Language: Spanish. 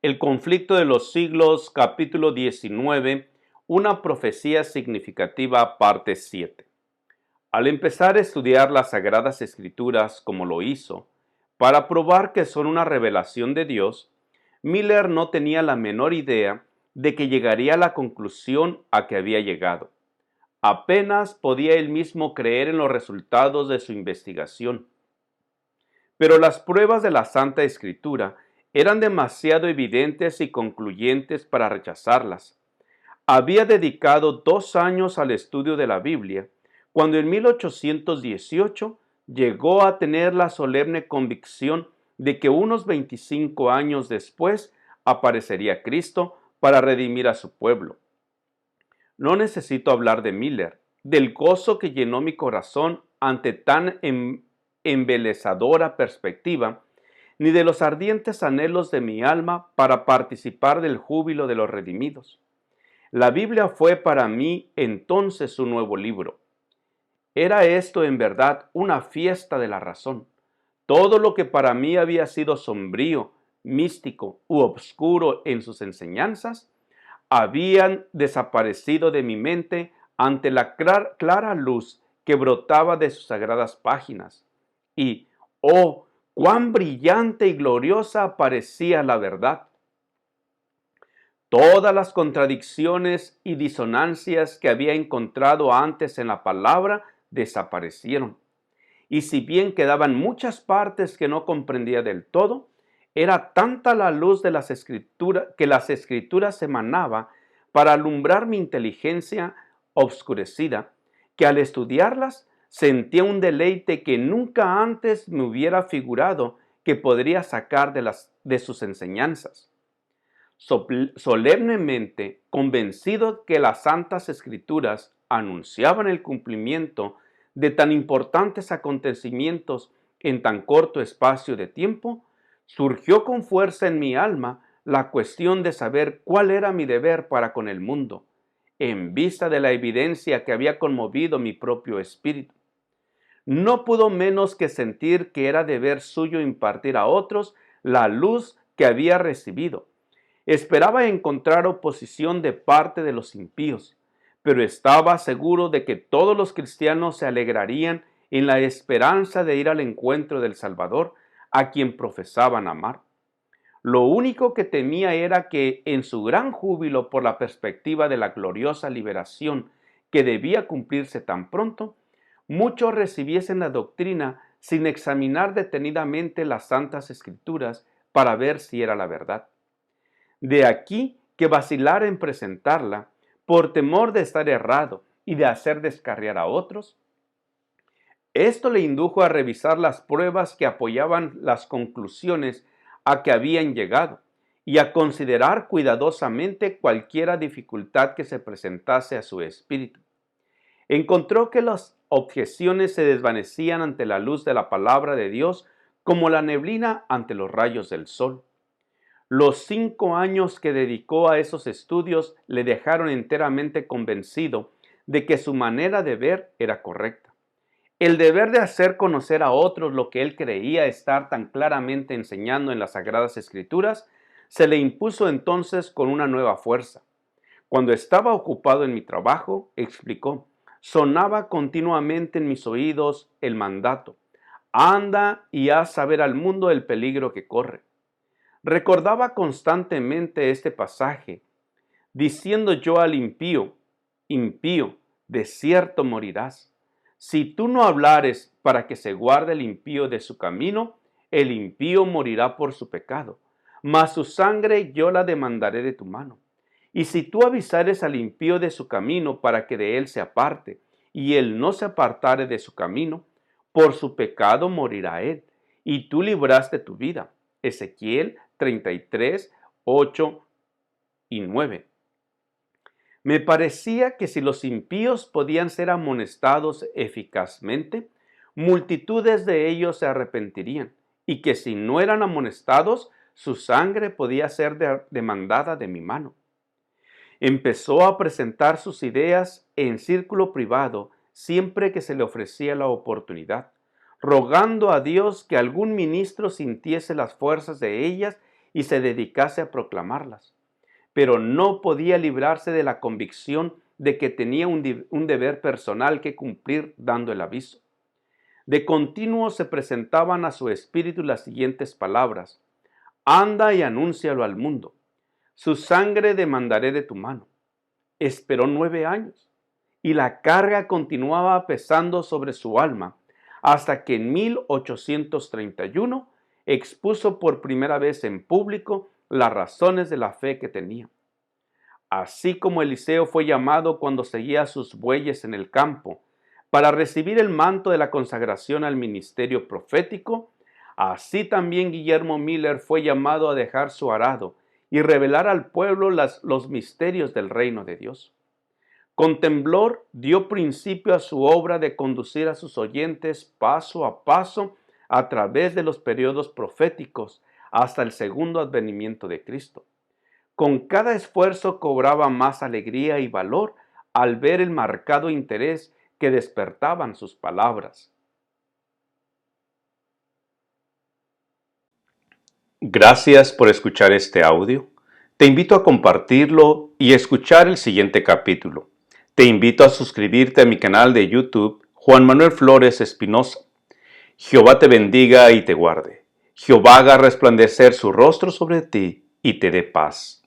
El conflicto de los siglos, capítulo 19, una profecía significativa, parte 7. Al empezar a estudiar las Sagradas Escrituras como lo hizo, para probar que son una revelación de Dios, Miller no tenía la menor idea de que llegaría a la conclusión a que había llegado. Apenas podía él mismo creer en los resultados de su investigación. Pero las pruebas de la Santa Escritura eran demasiado evidentes y concluyentes para rechazarlas. Había dedicado 2 años al estudio de la Biblia, cuando en 1818 llegó a tener la solemne convicción de que unos 25 años después aparecería Cristo para redimir a su pueblo. No necesito hablar de Miller, del gozo que llenó mi corazón ante tan embelezadora perspectiva, ni de los ardientes anhelos de mi alma para participar del júbilo de los redimidos. La Biblia fue para mí entonces un nuevo libro. Era esto en verdad una fiesta de la razón. Todo lo que para mí había sido sombrío, místico u obscuro en sus enseñanzas, habían desaparecido de mi mente ante la clara luz que brotaba de sus sagradas páginas. Y, oh, cuán brillante y gloriosa parecía la verdad. Todas las contradicciones y disonancias que había encontrado antes en la palabra desaparecieron. Y si bien quedaban muchas partes que no comprendía del todo, era tanta la luz de las escrituras que las escrituras emanaba para alumbrar mi inteligencia obscurecida, que al estudiarlas sentía un deleite que nunca antes me hubiera figurado que podría sacar de sus enseñanzas. Solemnemente convencido que las Santas Escrituras anunciaban el cumplimiento de tan importantes acontecimientos en tan corto espacio de tiempo, surgió con fuerza en mi alma la cuestión de saber cuál era mi deber para con el mundo, en vista de la evidencia que había conmovido mi propio espíritu. No pudo menos que sentir que era deber suyo impartir a otros la luz que había recibido. Esperaba encontrar oposición de parte de los impíos, pero estaba seguro de que todos los cristianos se alegrarían en la esperanza de ir al encuentro del Salvador, a quien profesaban amar. Lo único que temía era que, en su gran júbilo por la perspectiva de la gloriosa liberación que debía cumplirse tan pronto, muchos recibiesen la doctrina sin examinar detenidamente las Santas Escrituras para ver si era la verdad. De aquí que vacilara en presentarla, por temor de estar errado y de hacer descarriar a otros. Esto le indujo a revisar las pruebas que apoyaban las conclusiones a que habían llegado y a considerar cuidadosamente cualquiera dificultad que se presentase a su espíritu. Encontró que las objeciones se desvanecían ante la luz de la palabra de Dios como la neblina ante los rayos del sol. Los 5 años que dedicó a esos estudios le dejaron enteramente convencido de que su manera de ver era correcta. El deber de hacer conocer a otros lo que él creía estar tan claramente enseñando en las Sagradas Escrituras se le impuso entonces con una nueva fuerza. Cuando estaba ocupado en mi trabajo, explicó, sonaba continuamente en mis oídos el mandato: anda y haz saber al mundo el peligro que corre. Recordaba constantemente este pasaje, diciendo yo al impío, impío, de cierto morirás. Si tú no hablares para que se guarde el impío de su camino, el impío morirá por su pecado, mas su sangre yo la demandaré de tu mano. Y si tú avisares al impío de su camino para que de él se aparte, y él no se apartare de su camino, por su pecado morirá él, y tú libraste tu vida. Ezequiel 33, 8 y 9. Me parecía que si los impíos podían ser amonestados eficazmente, multitudes de ellos se arrepentirían, y que si no eran amonestados, su sangre podía ser demandada de mi mano. Empezó a presentar sus ideas en círculo privado siempre que se le ofrecía la oportunidad, rogando a Dios que algún ministro sintiese las fuerzas de ellas y se dedicase a proclamarlas, pero no podía librarse de la convicción de que tenía un deber personal que cumplir dando el aviso. De continuo se presentaban a su espíritu las siguientes palabras: anda y anúncialo al mundo. Su sangre demandaré de tu mano. Esperó 9 años y la carga continuaba pesando sobre su alma hasta que en 1831 expuso por primera vez en público las razones de la fe que tenía. Así como Eliseo fue llamado cuando seguía a sus bueyes en el campo para recibir el manto de la consagración al ministerio profético, así también Guillermo Miller fue llamado a dejar su arado y revelar al pueblo los misterios del reino de Dios. Con temblor dio principio a su obra de conducir a sus oyentes paso a paso a través de los periodos proféticos hasta el segundo advenimiento de Cristo. Con cada esfuerzo cobraba más alegría y valor al ver el marcado interés que despertaban sus palabras. Gracias por escuchar este audio. Te invito a compartirlo y escuchar el siguiente capítulo. Te invito a suscribirte a mi canal de YouTube, Juan Manuel Flores Espinosa. Jehová te bendiga y te guarde. Jehová haga resplandecer su rostro sobre ti y te dé paz.